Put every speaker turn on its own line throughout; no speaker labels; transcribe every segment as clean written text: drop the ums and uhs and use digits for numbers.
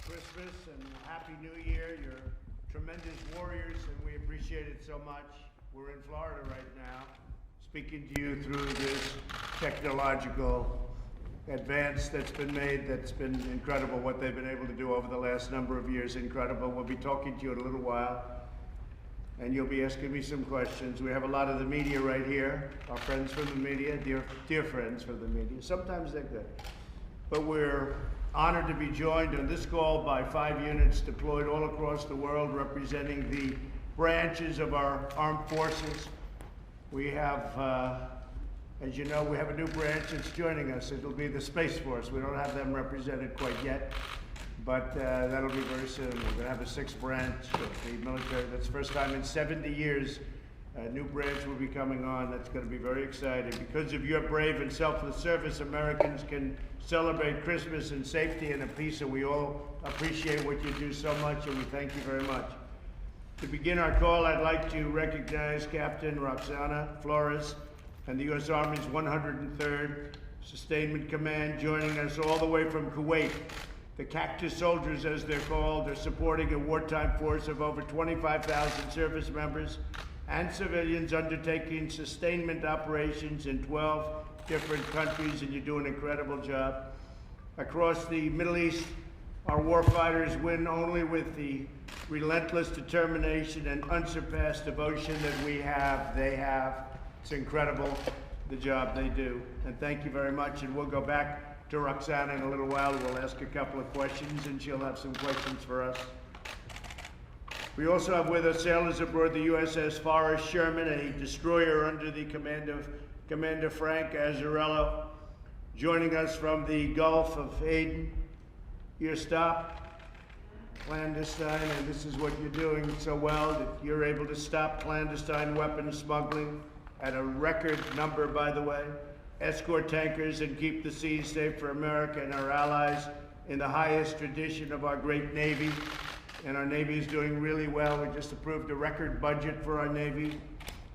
Christmas and Happy New Year. You're tremendous warriors, and we appreciate it so much. We're in Florida right now, speaking to you through this technological advance that's been made. That's been incredible what they've been able to do over the last number of years. Incredible. We'll be talking to you in a little while, and you'll be asking me some questions. We have a lot of the media right here, our friends from the media, dear friends from the media. Sometimes they're good. But we're honored to be joined on this call by 5 units deployed all across the world representing the branches of our armed forces. We have, as you know, we have a new branch that's joining us. It'll be the Space Force. We don't have them represented quite yet, but that'll be very soon. We're going to have a 6th branch of the military. That's the first time in 70 years a new branch will be coming on. That's going to be very exciting. Because of your brave and selfless service, Americans can celebrate Christmas in safety and in peace, and we all appreciate what you do so much, and we thank you very much. To begin our call, I'd like to recognize Captain Roxana Flores and the U.S. Army's 103rd Sustainment Command, joining us all the way from Kuwait. The Cactus Soldiers, as they're called, are supporting a wartime force of over 25,000 service members and civilians undertaking sustainment operations in 12 different countries, and you do an incredible job. Across the Middle East, our warfighters win only with the relentless determination and unsurpassed devotion that we have, they have. It's incredible, the job they do. And thank you very much, and we'll go back to Roxana in a little while. We'll ask a couple of questions, and she'll have some questions for us. We also have with us sailors aboard the USS Forrest Sherman, a destroyer under the command of Commander Frank Azzarello, joining us from the Gulf of Aden. You're stopped clandestine, and this is what you're doing so well, that you're able to stop clandestine weapons smuggling at a record number, by the way, escort tankers, and keep the seas safe for America and our allies in the highest tradition of our great Navy. And our Navy is doing really well. We just approved a record budget for our Navy.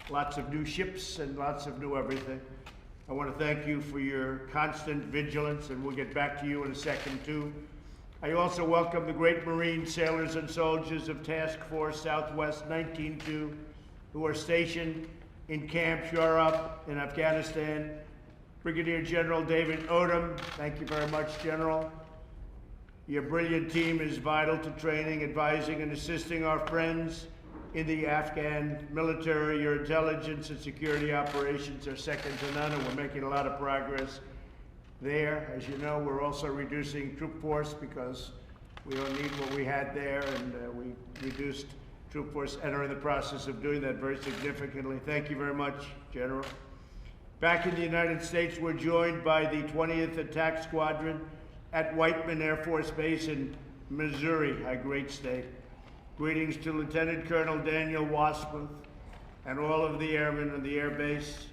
Lots of new ships and lots of new everything. I want to thank you for your constant vigilance, and we'll get back to you in a second, too. I also welcome the great Marine sailors and soldiers of Task Force Southwest 19-2 who are stationed in Camp Shore in Afghanistan. Brigadier General David Odom, thank you very much, General. Your brilliant team is vital to training, advising, and assisting our friends in the Afghan military. Your intelligence and security operations are second to none, and we're making a lot of progress there. As you know, we're also reducing troop force because we don't need what we had there, and we reduced troop force and are in the process of doing that very significantly. Thank you very much, General. Back in the United States, we're joined by the 20th Attack Squadron at Whiteman Air Force Base in Missouri, a great state. Greetings to Lieutenant Colonel Daniel Wasmuth and all of the airmen on the air base.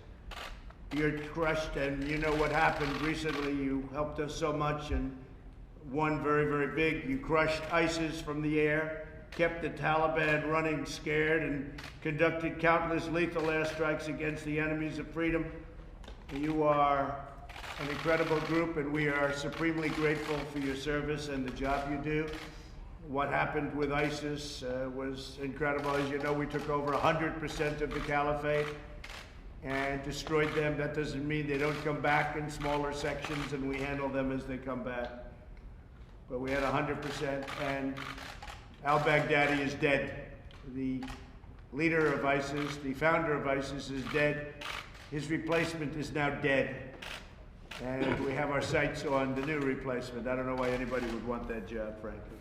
You're crushed, and you know what happened recently. You helped us so much, and one very, very big. You crushed ISIS from the air, kept the Taliban running scared, and conducted countless lethal airstrikes against the enemies of freedom. You are an incredible group, and we are supremely grateful for your service and the job you do. What happened with ISIS was incredible. As you know, we took over 100% of the caliphate and destroyed them. That doesn't mean they don't come back in smaller sections, and we handle them as they come back. But we had 100%, and al-Baghdadi is dead. The leader of ISIS, the founder of ISIS, is dead. His replacement is now dead. And we have our sights on the new replacement. I don't know why anybody would want that job, frankly.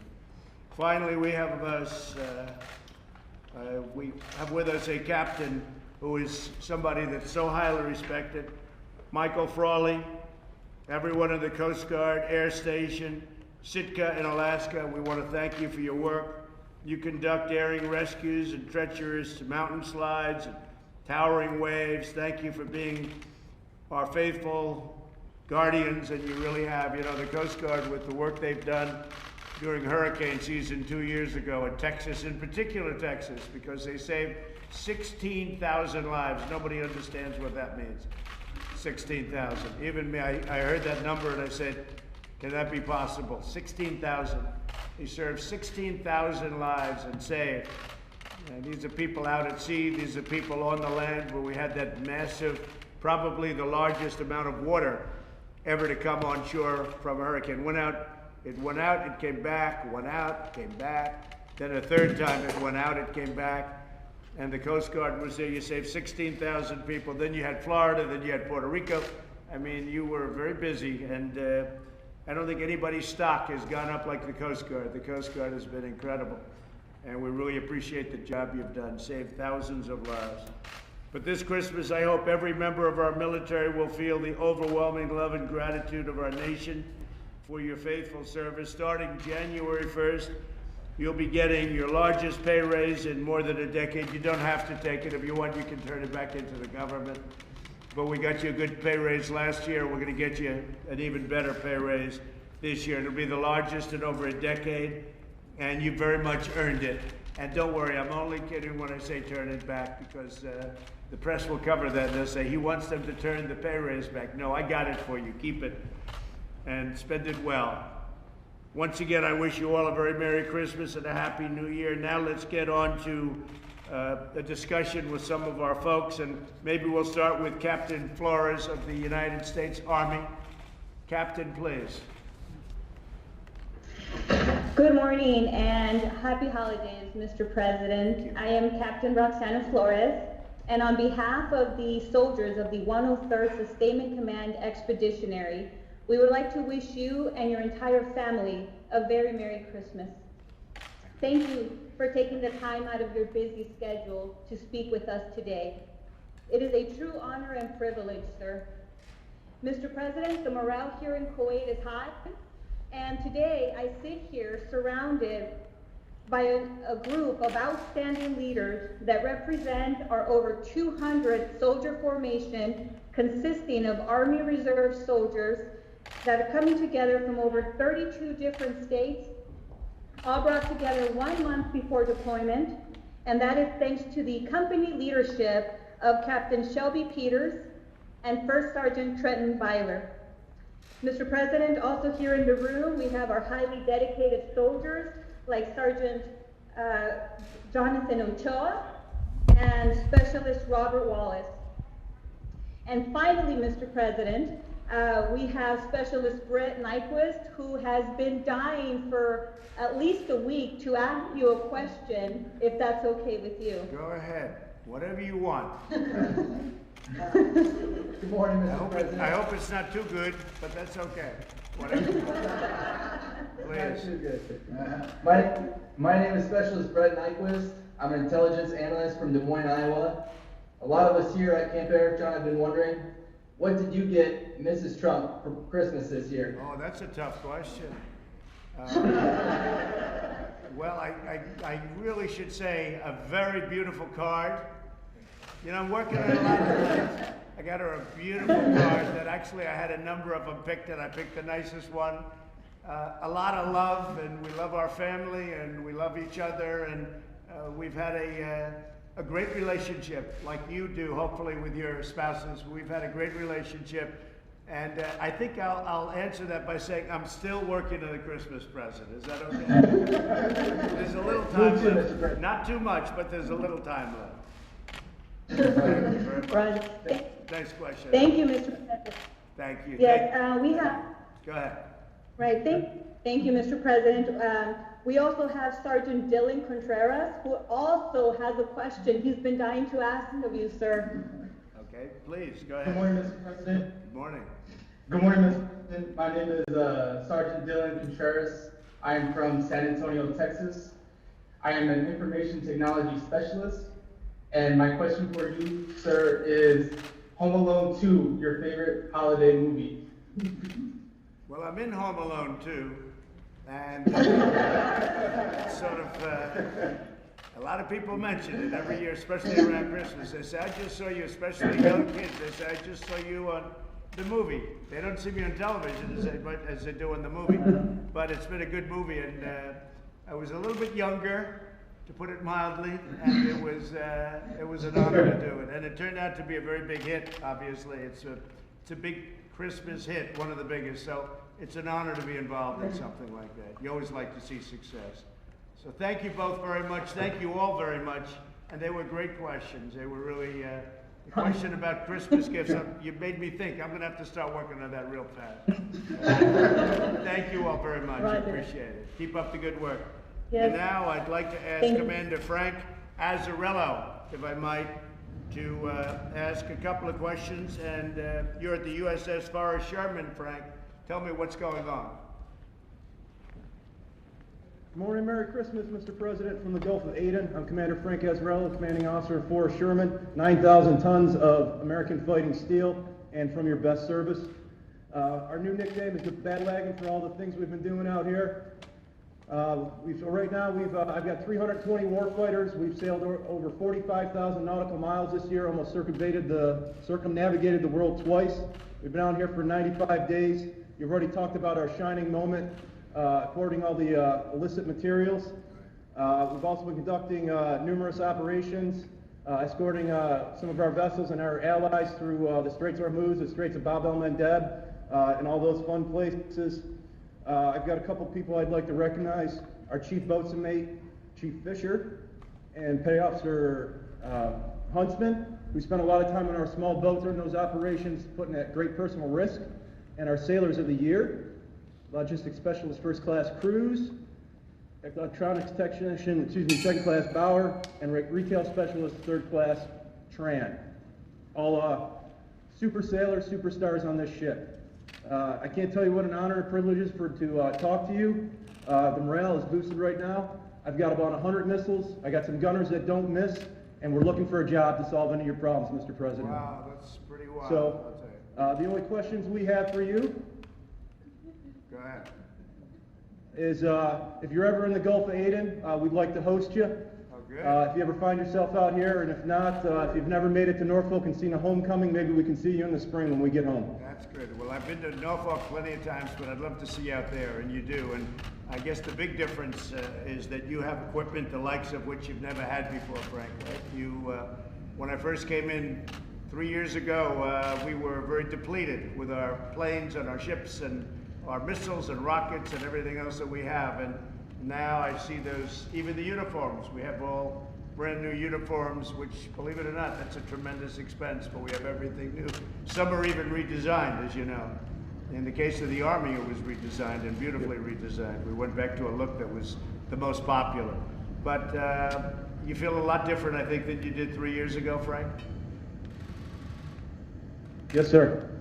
Finally, we have with us a captain who is somebody that's so highly respected, Michael Frawley. Everyone in the Coast Guard, Air Station, Sitka in Alaska, we want to thank you for your work. You conduct daring rescues and treacherous mountain slides and towering waves. Thank you for being our faithful guardians, and you really have. You know, the Coast Guard, with the work they've done during hurricane season 2 years ago in Texas, in particular Texas, because they saved 16,000 lives. Nobody understands what that means, 16,000. Even me, I heard that number and I said, can that be possible? 16,000. He served 16,000 lives and saved. And these are people out at sea. These are people on the land where we had that massive, probably the largest amount of water ever to come on shore from a hurricane. It went out, it came back, went out, came back. Then a third time it went out, it came back. And the Coast Guard was there. You saved 16,000 people. Then you had Florida, then you had Puerto Rico. I mean, you were very busy, and I don't think anybody's stock has gone up like the Coast Guard. The Coast Guard has been incredible, and we really appreciate the job you've done, saved thousands of lives. But this Christmas, I hope every member of our military will feel the overwhelming love and gratitude of our nation for your faithful service. Starting January 1st, you'll be getting your largest pay raise in more than a decade. You don't have to take it. If you want, you can turn it back into the government. But we got you a good pay raise last year. We're going to get you an even better pay raise this year. It'll be the largest in over a decade, and you very much earned it. And don't worry, I'm only kidding when I say turn it back, because the press will cover that. They'll say he wants them to turn the pay raise back. No, I got it for you. Keep it and spend it well. Once again, I wish you all a very Merry Christmas and a Happy New Year. Now let's get on to a discussion with some of our folks, and maybe we'll start with Captain Flores of the United States Army. Captain, please.
Good morning and happy holidays, Mr. President. I am Captain Roxana Flores, and on behalf of the soldiers of the 103rd Sustainment Command Expeditionary, we would like to wish you and your entire family a very Merry Christmas. Thank you for taking the time out of your busy schedule to speak with us today. It is a true honor and privilege, sir. Mr. President, the morale here in Kuwait is high, and today I sit here surrounded by a group of outstanding leaders that represent our over 200 soldier formation consisting of Army Reserve soldiers that are coming together from over 32 different states, all brought together 1 month before deployment, and that is thanks to the company leadership of Captain Shelby Peters and First Sergeant Trenton Byler. Mr. President, also here in the room, we have our highly dedicated soldiers like Sergeant Jonathan Ochoa and Specialist Robert Wallace. And finally, Mr. President, we have Specialist Brett Nyquist, who has been dying for at least a week to ask you a question, if that's okay with you.
Go ahead, whatever you want.
Good morning, Mr. President.
I hope it's not too good, but that's okay. Whatever you want.
Not
Please.
too good. My name is Specialist Brett Nyquist. I'm an intelligence analyst from Des Moines, Iowa. A lot of us here at Camp Eric John have been wondering, what did you get Mrs. Trump for Christmas this year?
Oh, that's a tough question. Well, I really should say a very beautiful card. You know, I'm working on a lot of things. I got her a beautiful card that actually I had a number of them picked, and I picked the nicest one. A lot of love, and we love our family, and we love each other, and we've had a great relationship, like you do, hopefully, with your spouses. We've had a great relationship, and I think I'll answer that by saying I'm still working on a Christmas present. Is that okay? There's a little time left. Not too much, but there's a little time left.
Right.
Next question.
Thank you, Mr. President.
Thank you.
Yes, we have.
Go ahead.
Right. Thank you, Mr. President. We also have Sergeant Dylan Contreras, who also has a question he's been dying to ask of you, sir.
Okay, please go
Good
ahead.
morning, Mr. President.
Good morning.
Good morning, Mr. President. My name is Sergeant Dylan Contreras. I am from San Antonio, Texas. I am an information technology specialist. And my question for you, sir, is Home Alone 2, your favorite holiday movie?
Well, I'm in Home Alone 2, and sort of, a lot of people mention it every year, especially around Christmas. They say, I just saw you, especially young kids. They say, I just saw you on the movie. They don't see me on television as they do in the movie, but it's been a good movie, and I was a little bit younger, to put it mildly, and it was an honor to do it. And it turned out to be a very big hit, obviously. It's a big Christmas hit, one of the biggest. So it's an honor to be involved in something like that. You always like to see success. So thank you both very much. Thank you all very much. And they were great questions. They were really, the question about Christmas gifts, you made me think. I'm going to have to start working on that real fast. Thank you all very much. I appreciate it. Keep up the good work.
Yes.
And now I'd like to ask Commander Frank Azzarello, if I might, to ask a couple of questions. And you're at the USS Forrest Sherman, Frank. Tell me what's going on.
Good morning, Merry Christmas, Mr. President. From the Gulf of Aden, I'm Commander Frank Azzarello, Commanding Officer of Forrest Sherman, 9,000 tons of American fighting steel, and from your best service. Our new nickname is the Badwagon for all the things we've been doing out here. Right now, I've got 320 warfighters. We've sailed over 45,000 nautical miles this year, almost circumnavigated the world twice. We've been out here for 95 days. You've already talked about our shining moment, according all the illicit materials. We've also been conducting numerous operations, escorting some of our vessels and our allies through the Straits of Hormuz, the Straits of Bab el-Mandeb, and all those fun places. I've got a couple people I'd like to recognize. Our Chief Boatswain Mate, Chief Fisher, and Petty Officer Huntsman, who spent a lot of time on our small boats during those operations, putting at great personal risk. And our Sailors of the Year, Logistics Specialist First Class Cruz, Electronics Technician, Second Class Bauer, and Retail Specialist Third Class Tran. All super sailors, superstars on this ship. I can't tell you what an honor and privilege it is to talk to you. The morale is boosted right now. I've got about 100 missiles. I got some gunners that don't miss, and we're looking for a job to solve any of your problems, Mr. President.
Wow, that's pretty wild.
So, the only questions we have for you
go ahead.
is if you're ever in the Gulf of Aden, we'd like to host you.
Oh, good.
If you ever find yourself out here, and if not, if you've never made it to Norfolk and seen a homecoming, maybe we can see you in the spring when we get home.
That's good. Well, I've been to Norfolk plenty of times, but I'd love to see you out there, and you do. And I guess the big difference is that you have equipment the likes of which you've never had before, Frank. Right? You, when I first came in 3 years ago, we were very depleted with our planes and our ships and our missiles and rockets and everything else that we have. And now I see those, even the uniforms. We have all brand new uniforms, which, believe it or not, that's a tremendous expense, but we have everything new. Some are even redesigned, as you know. In the case of the Army, it was redesigned and beautifully redesigned. We went back to a look that was the most popular. But you feel a lot different, I think, than you did 3 years ago, Frank?
Yes, sir.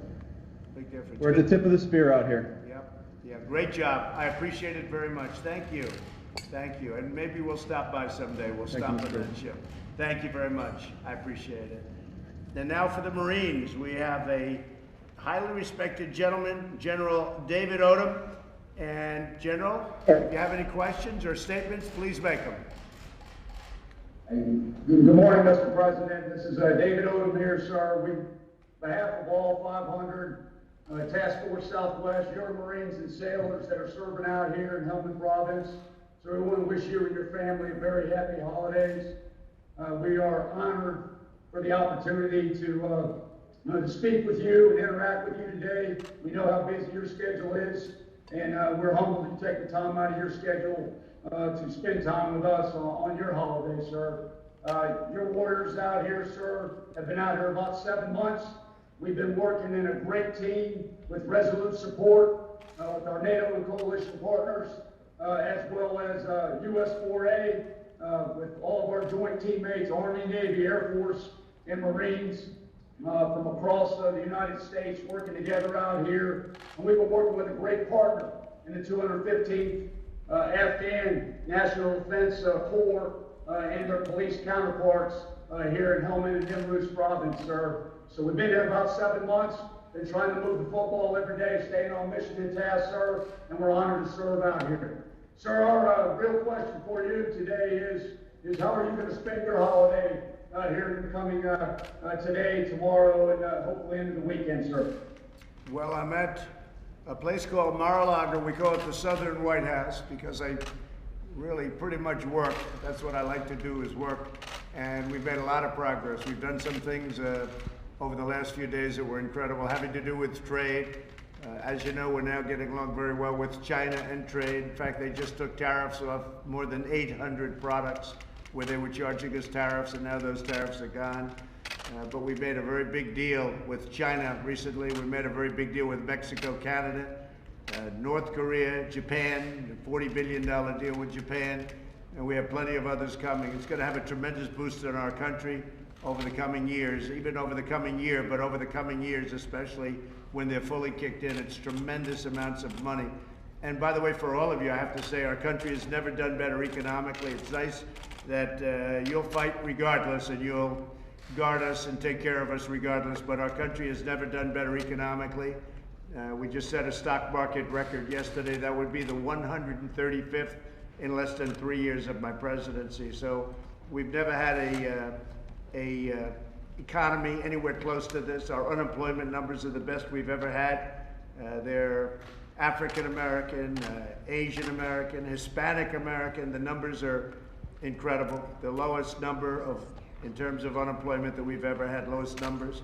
Big difference.
We're at the tip of the spear out here.
Yeah, great job. I appreciate it very much. Thank you. Thank you. And maybe we'll stop by someday. We'll stop on that ship. Thank you very much. I appreciate it. And now for the Marines, we have a highly respected gentleman, General David Odom. And General, if you have any questions or statements, please make them.
Good morning, Mr. President. This is David Odom here, sir. On behalf of all 500 Task Force Southwest, your Marines and sailors that are serving out here in Helmand Province, so we want to wish you and your family a very happy holidays. We are honored for the opportunity to speak with you and interact with you today. We know how busy your schedule is, and we're humbled to take the time out of your schedule to spend time with us on your holiday, sir. Your warriors out here, sir, have been out here about 7 months. We've been working in a great team with resolute support with our NATO and coalition partners, as well as US 4A, with all of our joint teammates, Army, Navy, Air Force, and Marines from across the United States working together out here. And we've been working with a great partner in the 215th Afghan National Defense Corps and their police counterparts here in Helmand and Nimruz Province, sir. So we've been here about 7 months, been trying to move the football every day, staying on mission and task, sir, and we're honored to serve out here. Sir, our real question for you today is how are you going to spend your holiday here in the coming today, tomorrow, and hopefully into the weekend, sir?
Well, I'm at a place called Mar-A-Lago. We call it the Southern White House because I really pretty much work. That's what I like to do, is work. And we've made a lot of progress. We've done some things over the last few days that were incredible, having to do with trade. As you know, we're now getting along very well with China and trade. In fact, they just took tariffs off more than 800 products where they were charging us tariffs, and now those tariffs are gone. But we made a very big deal with China recently. We made a very big deal with Mexico, Canada, North Korea, Japan, a $40 billion deal with Japan, and we have plenty of others coming. It's going to have a tremendous boost in our country over the coming years, even over the coming year, but over the coming years, especially when they're fully kicked in. It's tremendous amounts of money. And by the way, for all of you, I have to say our country has never done better economically. It's nice that you'll fight regardless and you'll guard us and take care of us regardless, but our country has never done better economically. We just set a stock market record yesterday. That would be the 135th in less than 3 years of my presidency. So we've never had a economy anywhere close to this. Our unemployment numbers are the best we've ever had. They're African American, Asian American, Hispanic American. The numbers are incredible. The lowest number in terms of unemployment that we've ever had, lowest numbers.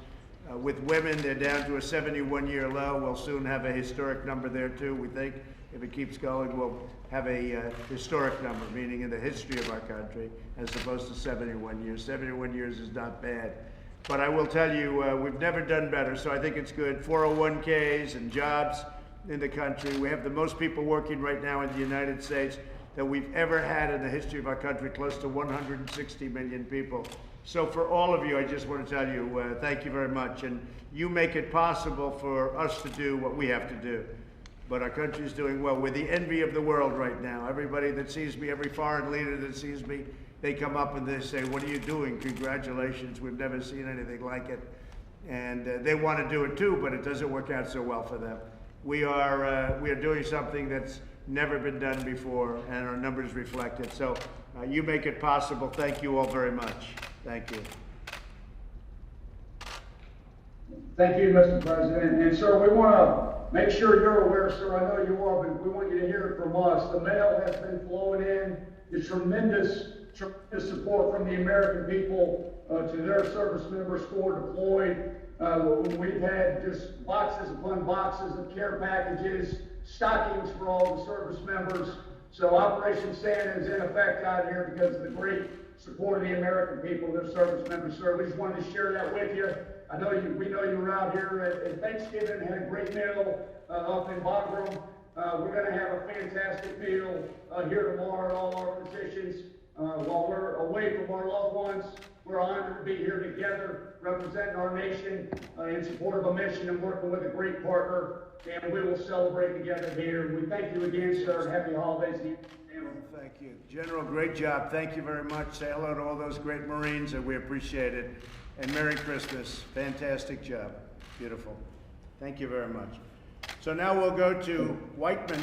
With women, they're down to a 71-year low. We'll soon have a historic number there too. We think if it keeps going, we'll have a historic number, meaning in the history of our country, as opposed to 71 years. 71 years is not bad. But I will tell you, we've never done better, so I think it's good. 401ks and jobs in the country. We have the most people working right now in the United States that we've ever had in the history of our country, close to 160 million people. So for all of you, I just want to tell you, thank you very much. And you make it possible for us to do what we have to do. But our country is doing well. We're the envy of the world right now. Everybody that sees me, every foreign leader that sees me, they come up and they say, what are you doing? Congratulations, we've never seen anything like it. And they want to do it too, but it doesn't work out so well for them. We are doing something that's never been done before, and our numbers reflect it. So you make it possible. Thank you all very much. Thank you.
Thank you, Mr. President. And sir, we want to make sure you're aware, sir, I know you are, but we want you to hear it from us. The mail has been flowing in. The tremendous support from the American people to their service members forward deployed. We've had just boxes upon boxes of care packages, stockings for all the service members. So Operation Santa is in effect out here because of the great support of the American people, their service members. Sir, we just wanted to share that with you. We know you were out here at Thanksgiving, had a great meal up in Bagram. We're going to have a fantastic meal here tomorrow at all our positions. While we're away from our loved ones, we're honored to be here together, representing our nation in support of a mission and working with a great partner, and we will celebrate together here. We thank you again, sir, and happy holidays to you.
Thank you. General, great job. Thank you very much. Say hello to all those great Marines, and we appreciate it. And Merry Christmas. Fantastic job. Beautiful. Thank you very much. So now we'll go to Whiteman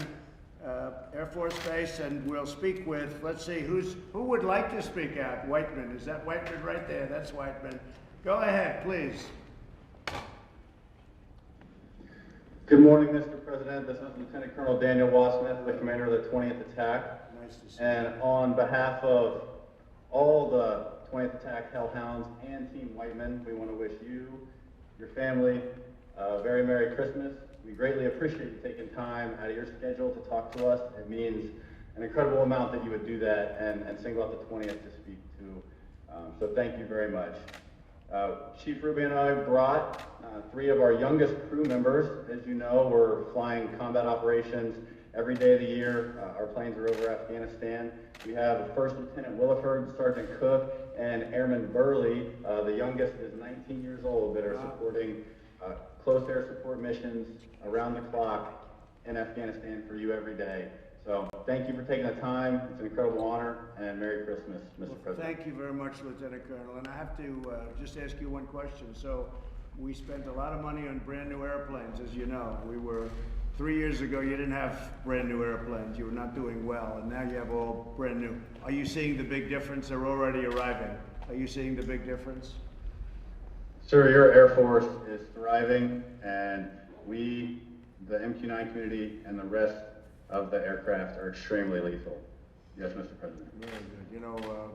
Air Force Base, and we'll speak with, let's see, who would like to speak out? Whiteman. Is that Whiteman right there? That's Whiteman. Go ahead, please.
Good morning, Mr. President. This is Lieutenant Colonel Daniel Wassmith, the commander of the 20th Attack.
Nice to see
and
you.
On behalf of all the 20th Attack Hellhounds and Team Whiteman, we want to wish you, your family, a very Merry Christmas. We greatly appreciate you taking time out of your schedule to talk to us. It means an incredible amount that you would do that and single out the 20th to speak to. So thank you very much. Chief Ruby and I brought 3 of our youngest crew members. As you know, we're flying combat operations every day of the year. Our planes are over Afghanistan. We have First Lieutenant Williford, Sergeant Cook, and Airman Burley. The youngest is 19 years old, that are supporting close air support missions around the clock in Afghanistan for you every day. So thank you for taking the time. It's an incredible honor, and Merry Christmas, Mr. President.
Thank you very much, Lieutenant Colonel. And I have to just ask you one question. So we spent a lot of money on brand new airplanes, as you know. 3 years ago, you didn't have brand new airplanes. You were not doing well, and now you have all brand new. Are you seeing the big difference? They're already arriving. Are you seeing the big difference?
Sir, your Air Force is thriving, and we, the MQ-9 community, and the rest of the aircraft are extremely lethal. Yes, Mr. President.
Very good. You know,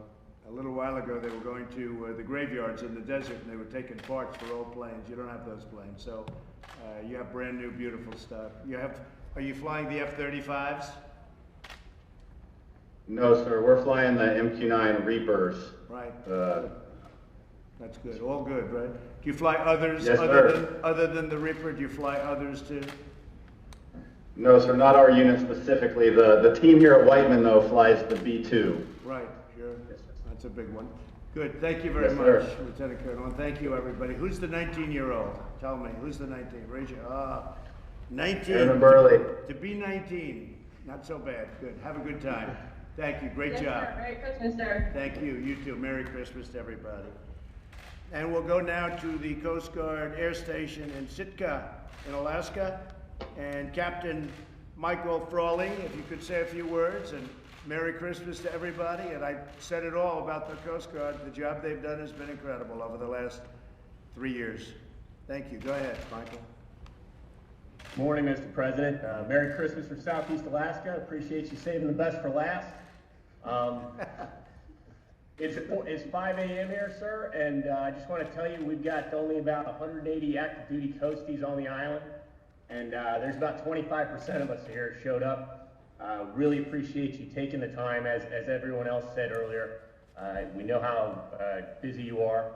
a little while ago they were going to the graveyards in the desert and they were taking parts for old planes. You don't have those planes, so you have brand new, beautiful stuff. Are you flying the F-35s?
No, sir. We're flying the MQ-9 Reapers.
Right. That's good. All good, right? Do you fly others
Yes,
other than the Reaper? Do you fly others too?
No, sir. Not our unit specifically. The team here at Whiteman, though, flies the B-2.
Right. Sure.
Yes, sir.
That's a big one. Good. Thank you very
Yes,
much,
sir.
Lieutenant Colonel. And thank you, everybody. Who's the 19-year-old? Tell me. Who's the 19? Raise your 19.
Aaron Burley.
To be 19. Not so bad. Good. Have a good time. Thank you. Great
Yes,
job.
sir. Merry Christmas, sir.
Thank you. You too. Merry Christmas to everybody. And we'll go now to the Coast Guard Air Station in Sitka, in Alaska. And Captain Michael Frawley, if you could say a few words, and Merry Christmas to everybody. And I said it all about the Coast Guard. The job they've done has been incredible over the last 3 years. Thank you. Go ahead, Michael.
Morning, Mr. President. Merry Christmas from Southeast Alaska. Appreciate you saving the best for last. It's 5 a.m. here, sir, and I just want to tell you we've got only about 180 active duty coasties on the island, and there's about 25% of us here showed up. Really appreciate you taking the time, as everyone else said earlier. We know how busy you are.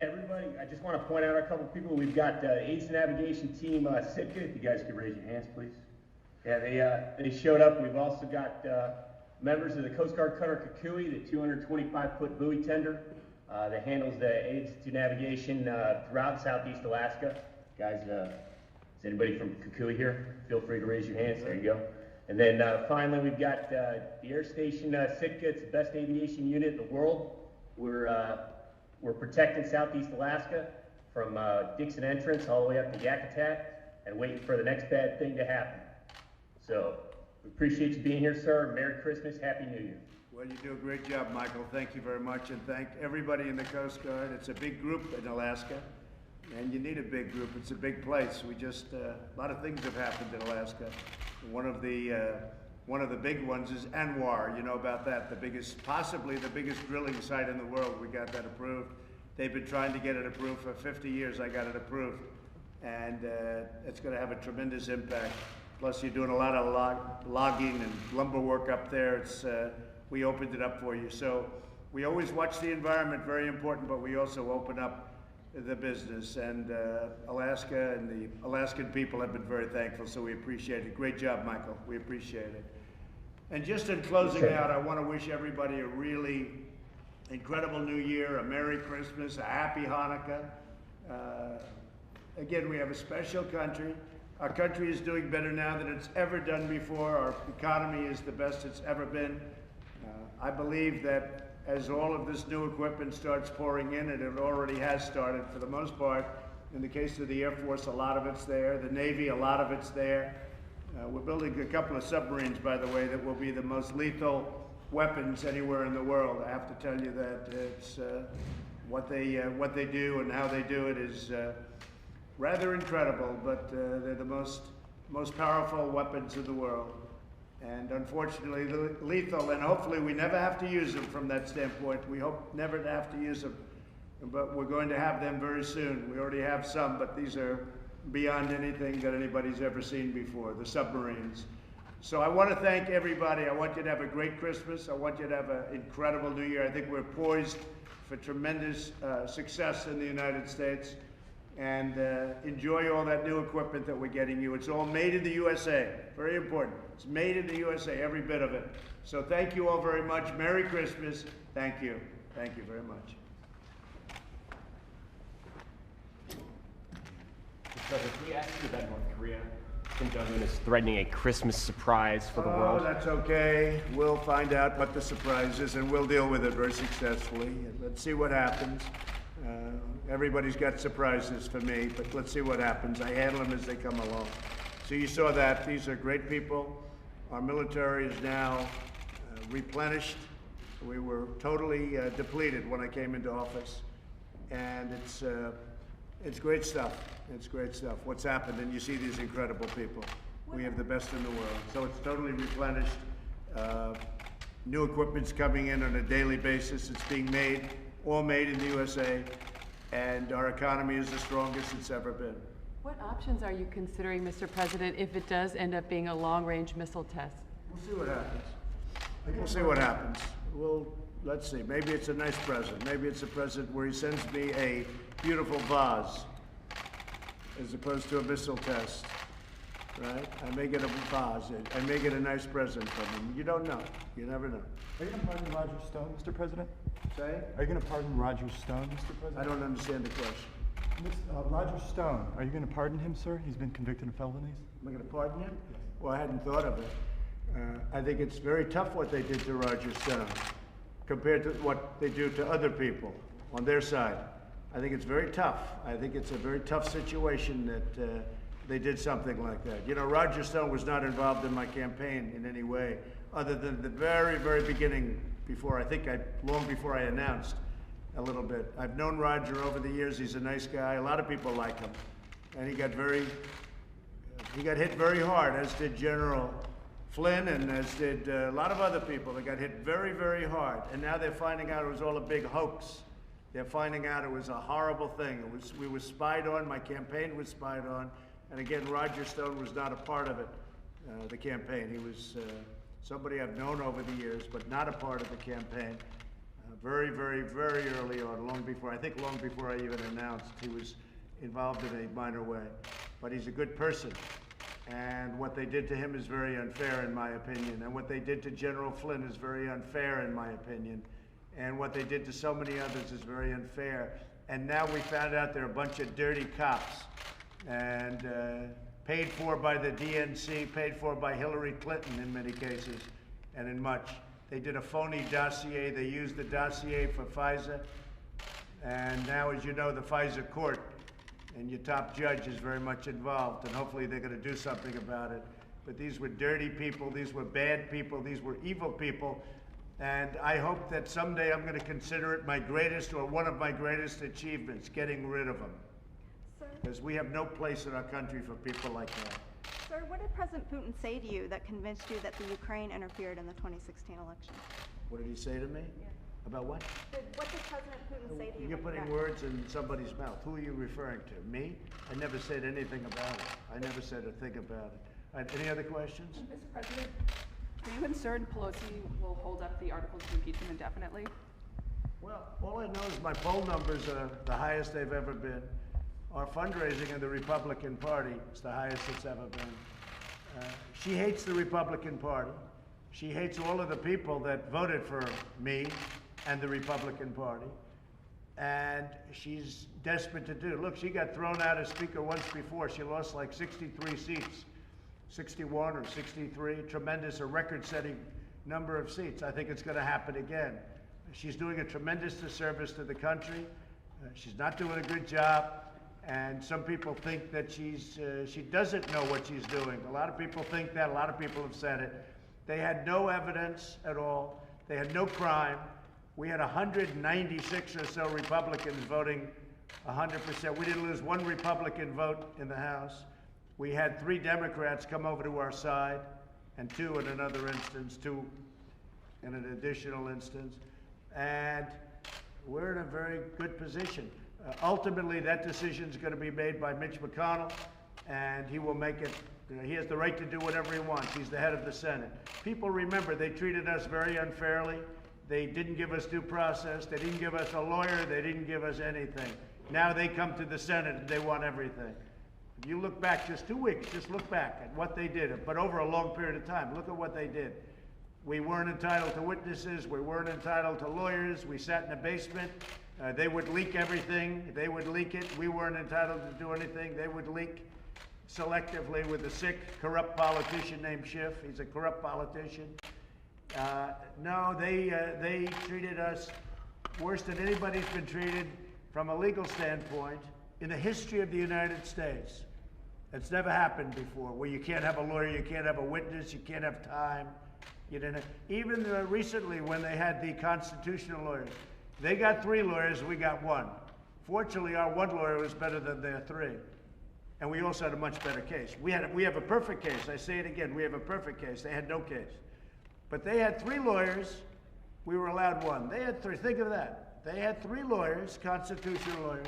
Everybody, I just want to point out a couple people. We've got Aids to Navigation Team Sitka. If you guys could raise your hands, please. Yeah, they showed up. We've also got members of the Coast Guard cutter Kukui, the 225-foot buoy tender that handles the aids to navigation throughout Southeast Alaska. Guys, is anybody from Kukui here? Feel free to raise your hands. There you go. And then finally, we've got the Air Station Sitka. It's the best aviation unit in the world. We're protecting Southeast Alaska from Dixon Entrance all the way up to Yakutat and waiting for the next bad thing to happen. So, we appreciate you being here, sir. Merry Christmas, Happy New Year.
Well, you do a great job, Michael. Thank you very much, and thank everybody in the Coast Guard. It's a big group in Alaska, and you need a big group. It's a big place. A lot of things have happened in Alaska. One of the big ones is Anwar. You know about that? Possibly the biggest drilling site in the world. We got that approved. They've been trying to get it approved for 50 years. I got it approved, and it's going to have a tremendous impact. Plus, you're doing a lot of logging and lumber work up there. We opened it up for you. So we always watch the environment, very important, but we also open up the business. And Alaska and the Alaskan people have been very thankful, so we appreciate it. Great job, Michael. We appreciate it. And just in closing out, I want to wish everybody a really incredible New Year, a Merry Christmas, a Happy Hanukkah. Again, we have a special country. Our country is doing better now than it's ever done before. Our economy is the best it's ever been. I believe that as all of this new equipment starts pouring in, and it already has started for the most part, in the case of the Air Force, a lot of it's there. The Navy, a lot of it's there. We're building a couple of submarines, by the way, that will be the most lethal weapons anywhere in the world. I have to tell you that it's what they do and how they do it is rather incredible, but they're the most powerful weapons in the world. And unfortunately, lethal, and hopefully we never have to use them from that standpoint. We hope never to have to use them, but we're going to have them very soon. We already have some, but these are beyond anything that anybody's ever seen before, the submarines. So I want to thank everybody. I want you to have a great Christmas. I want you to have an incredible New Year. I think we're poised for tremendous success in the United States. And enjoy all that new equipment that we're getting you. It's all made in the USA. Very important. It's made in the USA, every bit of it. So thank you all very much. Merry Christmas. Thank you. Thank you very much.
President, can we ask you about North Korea? Kim Jong-un is threatening a Christmas surprise for the world.
Oh, that's okay. We'll find out what the surprise is, and we'll deal with it very successfully. Let's see what happens. Everybody's got surprises for me, but let's see what happens. I handle them as they come along. So you saw that. These are great people. Our military is now replenished. We were totally depleted when I came into office, and it's great stuff. It's great stuff. What's happened, and you see these incredible people. We have the best in the world. So it's totally replenished. New equipment's coming in on a daily basis. It's being made, all made in the USA, and our economy is the strongest it's ever been.
What options are you considering, Mr. President, if it does end up being a long-range missile test?
We'll see what happens. We'll see what happens. Let's see. Maybe it's a nice present. Maybe it's a present where he sends me a beautiful vase as opposed to a missile test, right? I may get a vase. I may get a nice present from him. You don't know. You never know.
Are you going to pardon Roger Stone, Mr. President?
Say?
Are you going to pardon Roger Stone, Mr. President?
I don't understand the question.
Roger Stone, are you going to pardon him, sir? He's been convicted of felonies.
Am I going to pardon him? Well, I hadn't thought of it. I think it's very tough what they did to Roger Stone compared to what they do to other people on their side. I think it's very tough. I think it's a very tough situation that they did something like that. You know, Roger Stone was not involved in my campaign in any way, other than the very, very beginning, long before I announced a little bit. I've known Roger over the years. He's a nice guy. A lot of people like him. And he got hit very hard, as did General Flynn, and as did a lot of other people. They got hit very, very hard. And now they're finding out it was all a big hoax. They're finding out it was a horrible thing. We were spied on. My campaign was spied on. And again, Roger Stone was not a part of it, the campaign. He was somebody I've known over the years, but not a part of the campaign. Very, very, very early on, long before I even announced, he was involved in a minor way. But he's a good person. And what they did to him is very unfair, in my opinion. And what they did to General Flynn is very unfair, in my opinion. And what they did to so many others is very unfair. And now we found out they're a bunch of dirty cops, and paid for by the DNC, paid for by Hillary Clinton in many cases, and in much. They did a phony dossier. They used the dossier for FISA. And now, as you know, the FISA court and your top judge is very much involved, and hopefully they're going to do something about it. But these were dirty people. These were bad people. These were evil people. And I hope that someday I'm going to consider it my greatest, or one of my greatest achievements, getting rid of them. Because we have no place in our country for people like that.
Sir, what did President Putin say to you that convinced you that the Ukraine interfered in the 2016 election?
What did he say to me?
Yeah.
About what?
What did President Putin say to you?
You're putting words in somebody's mouth. Who are you referring to? Me? I never said anything about it. I never said a thing about it. All right, any other questions?
Mr. President, are you concerned Pelosi will hold up the articles of impeachment indefinitely?
Well, all I know is my poll numbers are the highest they've ever been. Our fundraising in the Republican Party is the highest it's ever been. She hates the Republican Party. She hates all of the people that voted for me and the Republican Party. And she's desperate to do. Look, she got thrown out as Speaker once before. She lost like 63 seats, 61 or 63, a record-setting number of seats. I think it's going to happen again. She's doing a tremendous disservice to the country. She's not doing a good job. And some people think that she doesn't know what she's doing. A lot of people think that. A lot of people have said it. They had no evidence at all. They had no crime. We had 196 or so Republicans voting 100%. We didn't lose one Republican vote in the House. We had 3 Democrats come over to our side, and 2 in another instance, 2 in an additional instance. And we're in a very good position. Ultimately, that decision is going to be made by Mitch McConnell, and he will make it. He has the right to do whatever he wants. He's the head of the Senate. People remember they treated us very unfairly. They didn't give us due process. They didn't give us a lawyer. They didn't give us anything. Now they come to the Senate and they want everything. If you look back just 2 weeks, just look back at what they did, but over a long period of time, look at what they did. We weren't entitled to witnesses. We weren't entitled to lawyers. We sat in a basement. They would leak everything. They would leak it. We weren't entitled to do anything. They would leak selectively with a sick, corrupt politician named Schiff. He's a corrupt politician. No, they treated us worse than anybody's been treated from a legal standpoint in the history of the United States. It's never happened before, where you can't have a lawyer, you can't have a witness, you can't have time. You didn't. Even recently, when they had the constitutional lawyers, they got 3 lawyers, we got 1. Fortunately, our 1 lawyer was better than their 3. And we also had a much better case. We have a perfect case. I say it again, we have a perfect case. They had no case. But they had 3 lawyers. We were allowed 1. They had 3. Think of that. They had 3 lawyers, constitutional lawyers,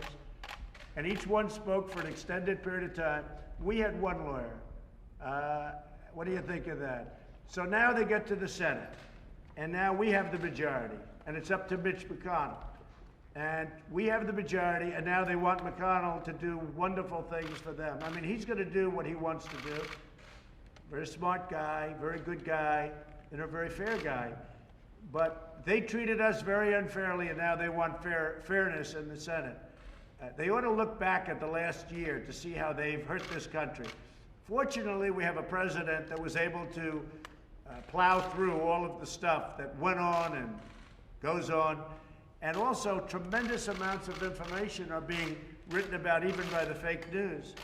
and each one spoke for an extended period of time. We had 1 lawyer. What do you think of that? So now they get to the Senate, and now we have the majority, and it's up to Mitch McConnell. And we have the majority, and now they want McConnell to do wonderful things for them. I mean, he's going to do what he wants to do. Very smart guy, very good guy, and a very fair guy. But they treated us very unfairly, and now they want fairness in the Senate. They ought to look back at the last year to see how they've hurt this country. Fortunately, we have a president that was able to plow through all of the stuff that went on and goes on. And also, tremendous amounts of information are being written about, even by the fake news,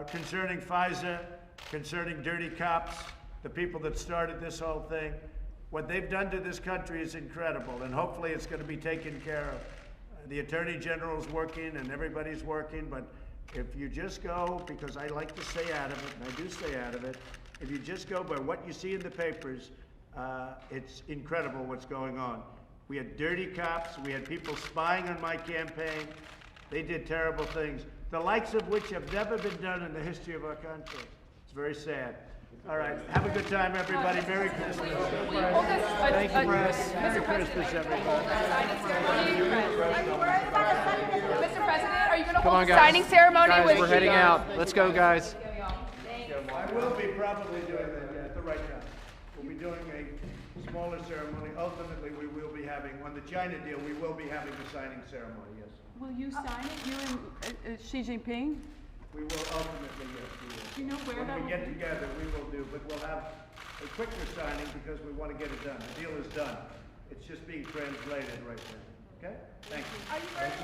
concerning FISA, concerning dirty cops, the people that started this whole thing. What they've done to this country is incredible, and hopefully it's going to be taken care of. The Attorney General's working, and everybody's working, but if you just go, because I like to stay out of it, and I do stay out of it, if you just go by what you see in the papers, it's incredible what's going on. We had dirty cops. We had people spying on my campaign. They did terrible things, the likes of which have never been done in the history of our country. It's very sad. All right. Have a good time, everybody. Merry Christmas. Thank you, press. Merry Christmas, everybody.
Mr. President, are you going to hold a signing ceremony with
Guys, we're heading out. Let's go, guys.
I will be probably doing that at the right time. We'll be doing a smaller ceremony. Ultimately, we will be having, on the China deal, we will be having a signing ceremony, yes.
Will you sign it, you and Xi Jinping?
We will ultimately, yes, we will.
Do you know where that
When
will
we get
be?
together, we will do, but we'll have a quicker signing because we want to get it done. The deal is done. It's just being translated right now. Okay? Thank you.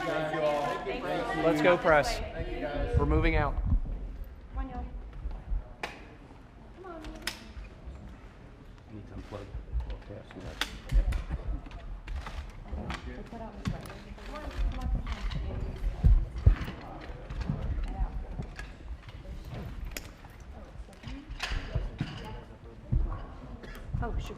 Thank you all. Let's go, press.
Thank you, guys.
We're moving out.
Come on, y'all. Come on.
I need to unplug.
Oh, shoot.